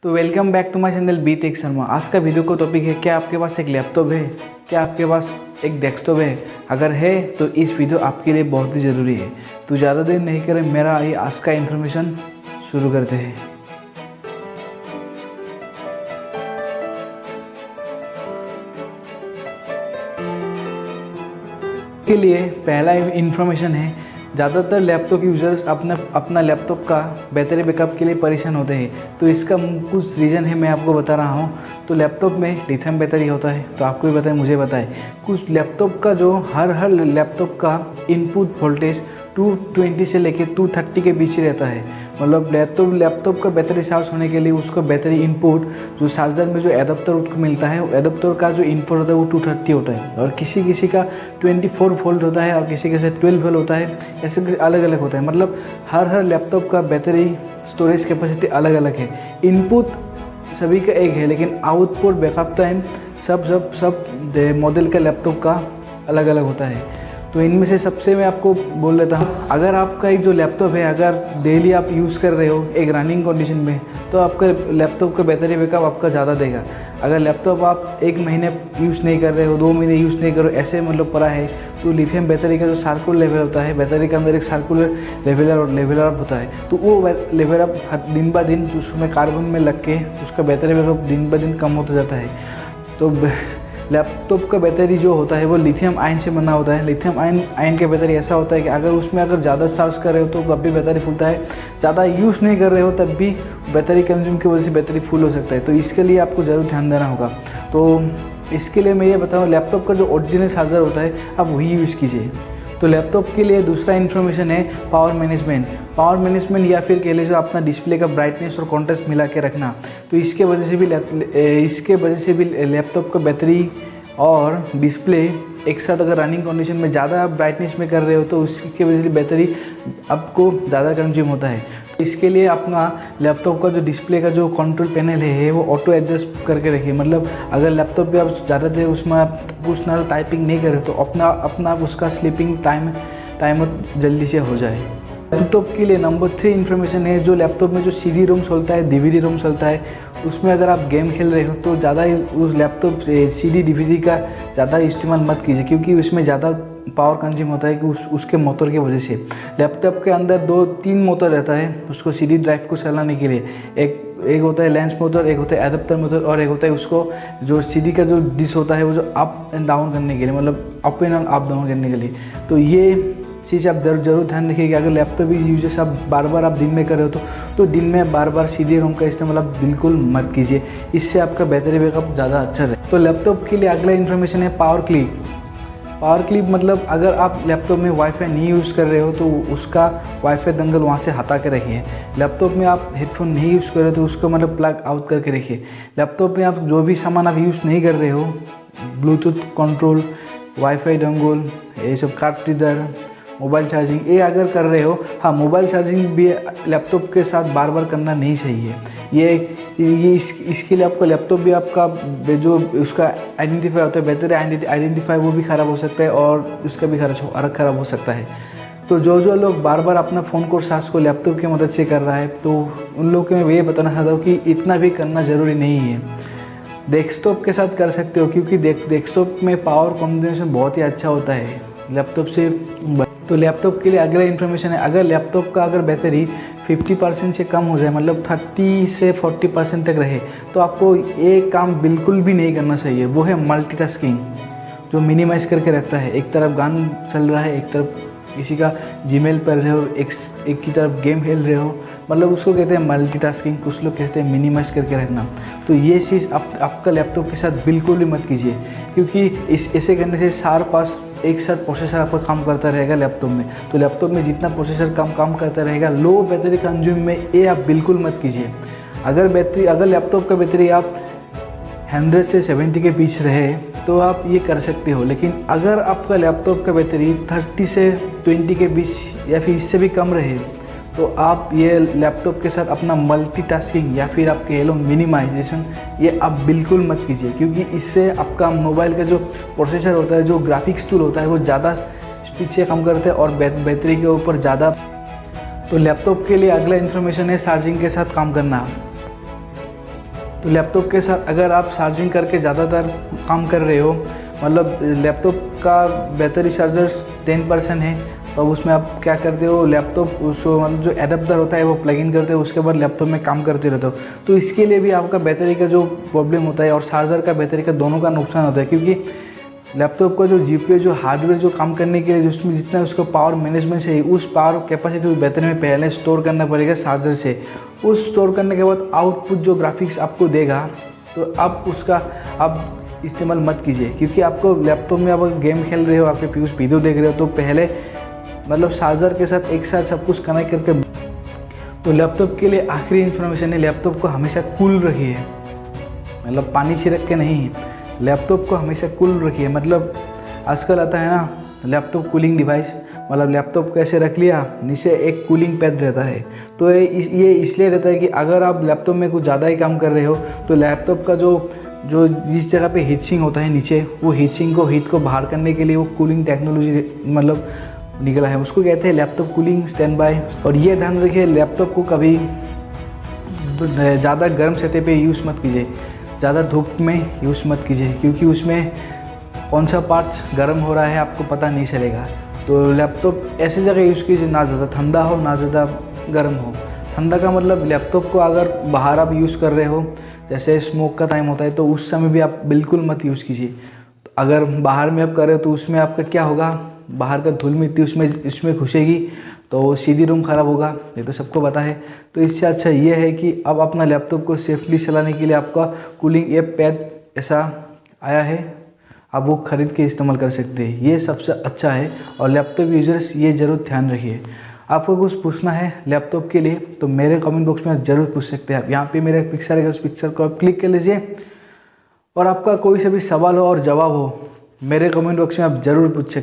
तो welcome back to my channel B Tech Sharma. आज का वीडियो का टॉपिक है, क्या आपके पास एक लैपटॉप है, क्या आपके पास एक डेस्कटॉप है? अगर है तो इस वीडियो आपके लिए बहुत ही ज़रूरी है। तो ज़्यादा देर नहीं करें, मेरा ये आज का इन्फॉर्मेशन शुरू करते हैं। के लिए पहला इन्फॉर्मेशन है, ज़्यादातर लैपटॉप यूज़र्स अपना लैपटॉप का बैटरी बैकअप के लिए परेशान होते हैं। तो इसका कुछ रीज़न है, मैं आपको बता रहा हूँ। तो लैपटॉप में लिथियम बैटरी होता है, तो आपको भी बताएं, मुझे बताएं। कुछ लैपटॉप का जो हर लैपटॉप का इनपुट वोल्टेज 220 से लेके 230 के बीच ही रहता है। मतलब लैपटॉप का बैटरी चार्ज होने के लिए उसका बैटरी इनपुट जो चार्जर में जो एडाप्टर मिलता है, एडाप्टर का जो इनपुट होता है वो 230 होता है। और किसी का 24 वोल्ट होता है और किसी के 12 वोल्ट होता है। ऐसे अलग अलग होता है। मतलब हर लैपटॉप का बैटरी स्टोरेज कैपेसिटी अलग अलग है। इनपुट सभी का एक है, लेकिन आउटपुट बैकअप टाइम सब मॉडल का लैपटॉप का अलग अलग होता है। तो इनमें से सबसे मैं आपको बोल लेता हूँ, अगर आपका एक जो लैपटॉप है, अगर डेली आप यूज़ कर रहे हो एक रनिंग कंडीशन में, तो आपका लैपटॉप का बैटरी बैकअप आपका ज़्यादा देगा। अगर लैपटॉप आप 1 महीने यूज़ नहीं कर रहे हो, 2 महीने यूज़ नहीं कर रहे हो, ऐसे मतलब पड़ा है, तो लिथियम बैटरी का जो सर्कुलर लेवल होता है, बैटरी के अंदर एक सर्कुलर लेवल अप होता है, तो वो लेवल अप दिन ब दिन जो उसमें कार्बन में लग के उसका बैटरी बैकअप दिन ब दिन कम होता जाता है। तो लैपटॉप का बैटरी जो होता है वो लिथियम आयन से बना होता है। लिथियम आयन का बैटरी ऐसा होता है कि अगर ज़्यादा चार्ज कर रहे हो तो कब भी बैटरी फूलता है, ज़्यादा यूज़ नहीं कर रहे हो तब भी बैटरी कंज्यूम की वजह से बैटरी फुल हो सकता है। तो इसके लिए आपको ज़रूर ध्यान देना होगा। तो इसके लिए मैं ये बताऊँ, लैपटॉप का जो ओरिजिनल चार्जर होता है आप वही यूज़ कीजिए। तो लैपटॉप के लिए दूसरा इन्फॉर्मेशन है पावर मैनेजमेंट या फिर कह लीजिए अपना डिस्प्ले का ब्राइटनेस और कॉन्ट्रास्ट मिला के रखना। तो इसके वजह से भी लैपटॉप का बैटरी और डिस्प्ले एक साथ अगर रनिंग कंडीशन में ज़्यादा आप ब्राइटनेस में कर रहे हो तो उसकी वजह से बैटरी आपको ज़्यादा कंज्यूम होता है। तो इसके लिए अपना लैपटॉप का जो डिस्प्ले का जो कंट्रोल पैनल है वो ऑटो एडजस्ट करके रखिए। मतलब अगर लैपटॉप पे आप ज़्यादा देर उसमें आप कुछ ना टाइपिंग नहीं करें तो अपना उसका स्लीपिंग टाइमर जल्दी से हो जाए। लैपटॉप के लिए नंबर 3 इन्फॉर्मेशन है, जो लैपटॉप में जो CD रोम चलता है, DVD रोम चलता है, उसमें अगर आप गेम खेल रहे हो तो ज़्यादा उस लैपटॉप CD DVD का ज़्यादा इस्तेमाल मत कीजिए, क्योंकि उसमें ज़्यादा पावर कंज्यूम होता है कि उसके मोटर की वजह से। लैपटॉप के अंदर 2-3 मोटर रहता है उसको CD ड्राइव को चलाने के लिए। एक होता है लेंस मोटर, एक होता है एडाप्टर मोटर, और एक होता है उसको जो CD का जो डिश होता है वो जो अप एंड डाउन करने के लिए, मतलब अप एंड अप डाउन करने के लिए। तो ये चीज़ आप जरूर ध्यान रखिए कि अगर लैपटॉप यूजेस आप बार आप दिन में कर रहे हो तो दिन में बार CD रोम का इस्तेमाल आप बिल्कुल मत कीजिए। इससे आपका बैटरी बैकअप ज़्यादा अच्छा रहे। तो लैपटॉप के लिए अगला इन्फॉर्मेशन है पावर क्लिप। मतलब अगर आप लैपटॉप में वाईफाई नहीं यूज़ कर रहे हो तो उसका वाईफाई दंगल वहाँ से हटा के रखिए। लैपटॉप में आप हेडफोन नहीं यूज़ कर रहे हो तो उसको मतलब प्लग आउट करके रखिए। लैपटॉप में आप जो भी सामान आप यूज़ नहीं कर रहे हो, ब्लूटूथ कंट्रोल, वाईफाई दंगल, ये सब कार्ड रीडर, मोबाइल चार्जिंग, ये अगर कर रहे हो, हाँ मोबाइल चार्जिंग भी लैपटॉप के साथ बार करना नहीं चाहिए। ये इसके लिए आपका लैपटॉप भी आपका जो उसका आइडेंटिफाई होता है, बैटरी आइडेंटिफाई, वो भी ख़राब हो सकता है और उसका भी ख़राब हो सकता है। तो जो लोग बार अपना फ़ोन को चार्ज को लैपटॉप की मदद से कर रहा है, तो उन लोगों को मैं ये बताना चाहता हूँ कि इतना भी करना ज़रूरी नहीं है। डेस्कटॉप के साथ कर सकते हो, क्योंकि डेस्कटॉप में पावर कॉम्बिनेशन बहुत ही अच्छा होता है लैपटॉप से। तो लैपटॉप के लिए अगला इन्फॉर्मेशन है, अगर लैपटॉप का बैटरी 50% से कम हो जाए, मतलब 30 से 40% तक रहे, तो आपको एक काम बिल्कुल भी नहीं करना चाहिए। वो है मल्टीटास्किंग, जो मिनिमाइज करके रखता है। एक तरफ गान चल रहा है, एक तरफ किसी का जीमेल पढ़ रहे हो, एक की तरफ गेम खेल रहे हो, मतलब उसको कहते हैं मल्टीटास्किंग। कुछ लोग कहते हैं मिनिमाइज करके रखना। तो ये चीज़ आपका लैपटॉप के साथ बिल्कुल भी मत कीजिए, क्योंकि ऐसे करने से 4-5 एक साथ प्रोसेसर आपका काम करता रहेगा लैपटॉप में। तो लैपटॉप में जितना प्रोसेसर काम करता रहेगा, लो बैटरी कंज्यूम में, ये आप बिल्कुल मत कीजिए। अगर लैपटॉप का बैटरी आप 100 से 70 के बीच रहे तो आप ये कर सकते हो। लेकिन अगर आपका लैपटॉप का बैटरी 30 से 20 के बीच या फिर इससे भी कम रहे, तो आप ये लैपटॉप के साथ अपना मल्टीटास्किंग या फिर आप कह लो मिनिमाइजेशन, ये आप बिल्कुल मत कीजिए, क्योंकि इससे आपका मोबाइल का जो प्रोसेसर होता है, जो ग्राफिक्स टूल होता है, वो ज़्यादा स्पीड से काम करता है और बैटरी के ऊपर ज़्यादा। तो लैपटॉप के लिए अगला इन्फॉर्मेशन है चार्जिंग के साथ काम करना। तो लैपटॉप के साथ अगर आप चार्जिंग करके ज़्यादातर काम कर रहे हो, मतलब लैपटॉप का बैटरी चार्जर 10% है, तो उसमें आप क्या करते हो, लैपटॉप उसको मतलब जो एडाप्टर होता है वो प्लग इन करते हो, उसके बाद लैपटॉप में काम करते रहते हो। तो इसके लिए भी आपका बैटरी का जो प्रॉब्लम होता है और चार्जर का बैटरी का दोनों का नुकसान होता है, क्योंकि लैपटॉप का जो जीपीयू जो हार्डवेयर जो काम करने के लिए जिसमें जितना उसका पावर मैनेजमेंट चाहिए, उस पावर कैपेसिटी उस बैटरी में पहले स्टोर करना पड़ेगा चार्जर से। उस स्टोर करने के बाद आउटपुट जो ग्राफिक्स आपको देगा, तो आप उसका आप इस्तेमाल मत कीजिए, क्योंकि आपको लैपटॉप में आप गेम खेल रहे हो, आपके व्यूज़ वीडियो देख रहे हो, तो पहले मतलब चार्जर के साथ एक साथ सब कुछ कनेक्ट करके। तो लैपटॉप के लिए आखिरी इन्फॉर्मेशन है, लैपटॉप को हमेशा कूल रखिए, मतलब पानी छिड़क के नहीं, लैपटॉप को हमेशा कूल रखिए। मतलब आजकल आता है ना लैपटॉप कूलिंग डिवाइस, मतलब लैपटॉप कैसे रख लिया, नीचे एक कूलिंग पैड रहता है। तो ये इसलिए रहता है कि अगर आप लैपटॉप में कुछ ज़्यादा ही काम कर रहे हो, तो लैपटॉप का जो जिस जगह पे हीट सिंक होता है नीचे, वो हीट को बाहर करने के लिए वो कूलिंग टेक्नोलॉजी मतलब निकला है, उसको कहते हैं लैपटॉप कूलिंग स्टैंड बाय। और ये ध्यान रखिए, लैपटॉप को कभी ज़्यादा गर्म सतह पे यूज़ मत कीजिए, ज़्यादा धूप में यूज़ मत कीजिए, क्योंकि उसमें कौन सा पार्ट गर्म हो रहा है आपको पता नहीं चलेगा। तो लैपटॉप ऐसी जगह यूज़ कीजिए ना ज़्यादा ठंडा हो ना ज़्यादा गर्म हो। ठंडा का मतलब लैपटॉप को अगर बाहर आप यूज़ कर रहे हो, जैसे स्मोक का टाइम होता है, तो उस समय भी आप बिल्कुल मत यूज़ कीजिए। अगर बाहर में आप कर रहे हो तो उसमें आपका क्या होगा, बाहर का धूल मिट्टी उसमें घुसेगी, तो सीधी रूम ख़राब होगा, ये तो सबको पता है। तो इससे अच्छा ये है कि अब अपना लैपटॉप को सेफली चलाने के लिए आपका कूलिंग एप पैड ऐसा आया है, आप वो ख़रीद के इस्तेमाल कर सकते हैं, ये सबसे अच्छा है। और लैपटॉप यूज़र्स ये ज़रूर ध्यान रखिए, आपको कुछ पूछना है लैपटॉप के लिए तो मेरे कमेंट बॉक्स में आप ज़रूर पूछ सकते हैं। आप यहाँ पे मेरा पिक्चर है, उस पिक्चर को आप क्लिक कर लीजिए, और आपका कोई सा भी सवाल हो और जवाब हो मेरे कमेंट बॉक्स में आप ज़रूर पूछ सकते हैं।